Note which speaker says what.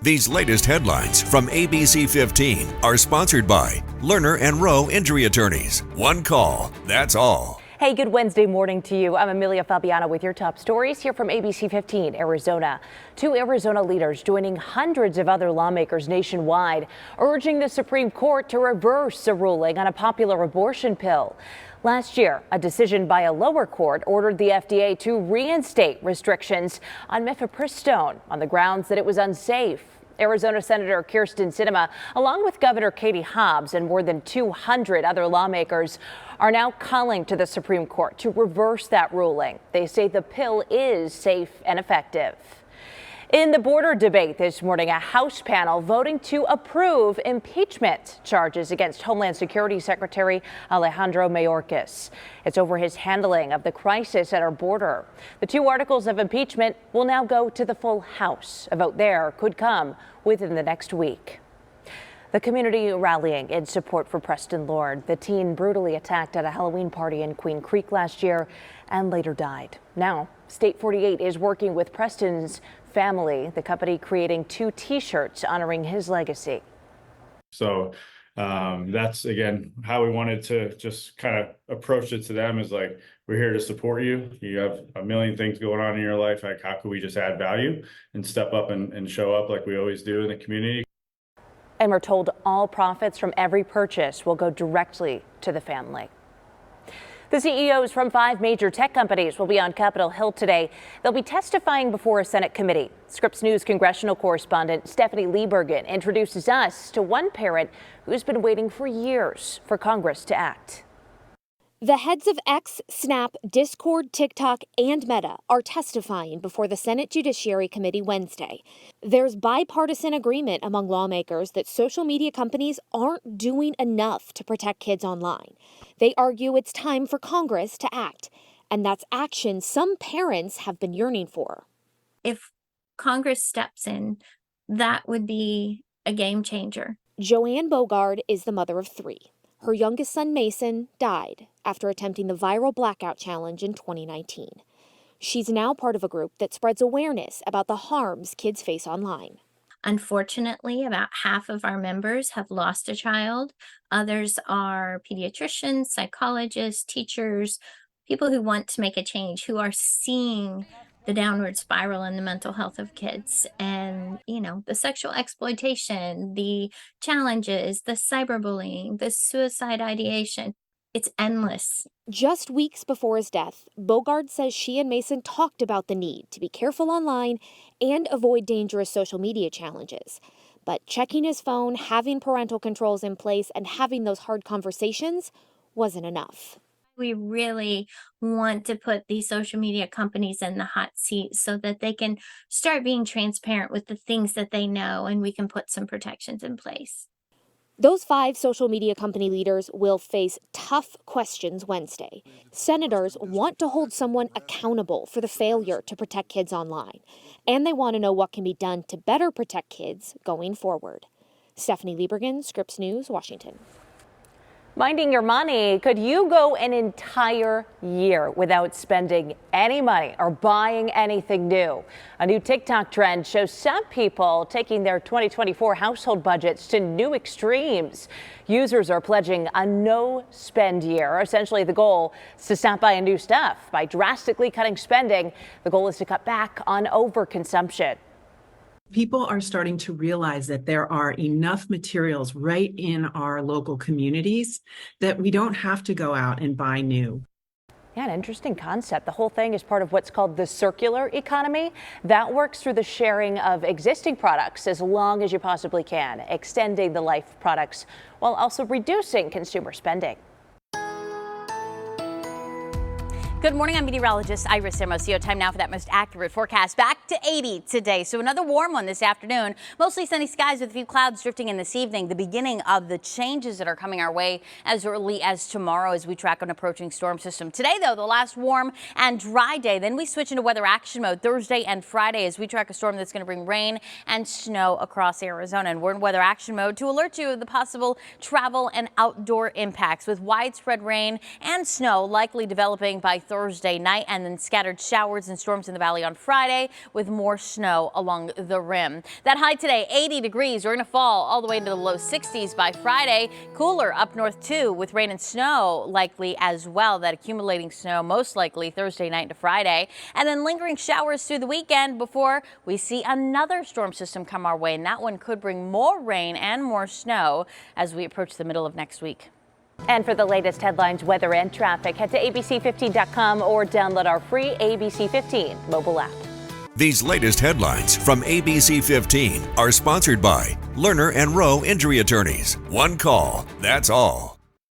Speaker 1: These latest headlines from ABC15 are sponsored by Lerner and Rowe Injury Attorneys. One call, that's all.
Speaker 2: Hey, good Wednesday morning to you. I'm Amelia Fabiano with your top stories here from ABC15 Arizona. Two Arizona leaders joining hundreds of other lawmakers nationwide, urging the Supreme Court to reverse a ruling on a popular abortion pill. Last year, a decision by a lower court ordered the FDA to reinstate restrictions on mifepristone on the grounds that it was unsafe. Arizona Senator Kyrsten Sinema, along with Governor Katie Hobbs and more than 200 other lawmakers, are now calling to the Supreme Court to reverse that ruling. They say the pill is safe and effective. In the border debate this morning, a House panel voting to approve impeachment charges against Homeland Security Secretary Alejandro Mayorkas. It's over his handling of the crisis at our border. The two articles of impeachment will now go to the full House. A vote there could come within the next week. The community rallying in support for Preston, the teen brutally attacked at a Halloween party in Queen Creek last year and later died. Now, State 48 is working with Preston's family, the company creating 2 T-shirts honoring his legacy.
Speaker 3: So that's, again, how we wanted to just kind of approach it to them is like, we're here to support you. You have a million things going on in your life. Like, how could we just add value and step up and show up like we always do in the community?
Speaker 2: And we're told all profits from every purchase will go directly to the family. The CEOs from 5 major tech companies will be on Capitol Hill today. They'll be testifying before a Senate committee. Scripps News congressional correspondent Stephanie Liebergen introduces us to one parent who's been waiting for years for Congress to act.
Speaker 4: The heads of X, Snap, Discord, TikTok, and Meta are testifying before the Senate Judiciary Committee Wednesday. There's bipartisan agreement among lawmakers that social media companies aren't doing enough to protect kids online. They argue it's time for Congress to act, and that's action some parents have been yearning for.
Speaker 5: If Congress steps in, that would be a game changer.
Speaker 4: Joanne Bogard is the mother of 3. Her youngest son, Mason, died after attempting the viral blackout challenge in 2019. She's now part of a group that spreads awareness about the harms kids face online.
Speaker 5: Unfortunately, about half of our members have lost a child. Others are pediatricians, psychologists, teachers, people who want to make a change, who are seeing the downward spiral in the mental health of kids and, the sexual exploitation, the challenges, the cyberbullying, the suicide ideation. It's endless.
Speaker 4: Just weeks before his death, Bogard says she and Mason talked about the need to be careful online and avoid dangerous social media challenges. But checking his phone, having parental controls in place, and having those hard conversations wasn't enough.
Speaker 5: We really want to put these social media companies in the hot seat so that they can start being transparent with the things that they know, and we can put some protections in place.
Speaker 4: Those 5 social media company leaders will face tough questions Wednesday. Senators want to hold someone accountable for the failure to protect kids online, and they want to know what can be done to better protect kids going forward. Stephanie Liebergen, Scripps News, Washington.
Speaker 2: Minding your money, could you go an entire year without spending any money or buying anything new? A new TikTok trend shows some people taking their 2024 household budgets to new extremes. Users are pledging a no-spend year. Essentially, the goal is to stop buying new stuff. By drastically cutting spending, the goal is to cut back on overconsumption.
Speaker 6: People are starting to realize that there are enough materials right in our local communities that we don't have to go out and buy new.
Speaker 2: Yeah, an interesting concept. The whole thing is part of what's called the circular economy. That works through the sharing of existing products as long as you possibly can, extending the life of products while also reducing consumer spending.
Speaker 7: Good morning, I'm meteorologist Iris Hermosillo. Time now for that most accurate forecast. Back to 80 today, so another warm one this afternoon. Mostly sunny skies with a few clouds drifting in this evening. The beginning of the changes that are coming our way as early as tomorrow as we track an approaching storm system. Today, though, the last warm and dry day. Then we switch into weather action mode Thursday and Friday as we track a storm that's going to bring rain and snow across Arizona. And we're in weather action mode to alert you of the possible travel and outdoor impacts with widespread rain and snow likely developing by Thursday night, and then scattered showers and storms in the valley on Friday with more snow along the rim. That high today, 80 degrees. We're going to fall all the way into the low 60s by Friday. Cooler up north too, with rain and snow likely as well. That accumulating snow most likely Thursday night to Friday, and then lingering showers through the weekend before we see another storm system come our way, and that one could bring more rain and more snow as we approach the middle of next week.
Speaker 2: And for the latest headlines, weather, and traffic, head to abc15.com or download our free ABC15 mobile app.
Speaker 1: These latest headlines from ABC15 are sponsored by Lerner and Rowe Injury Attorneys. One call, that's all.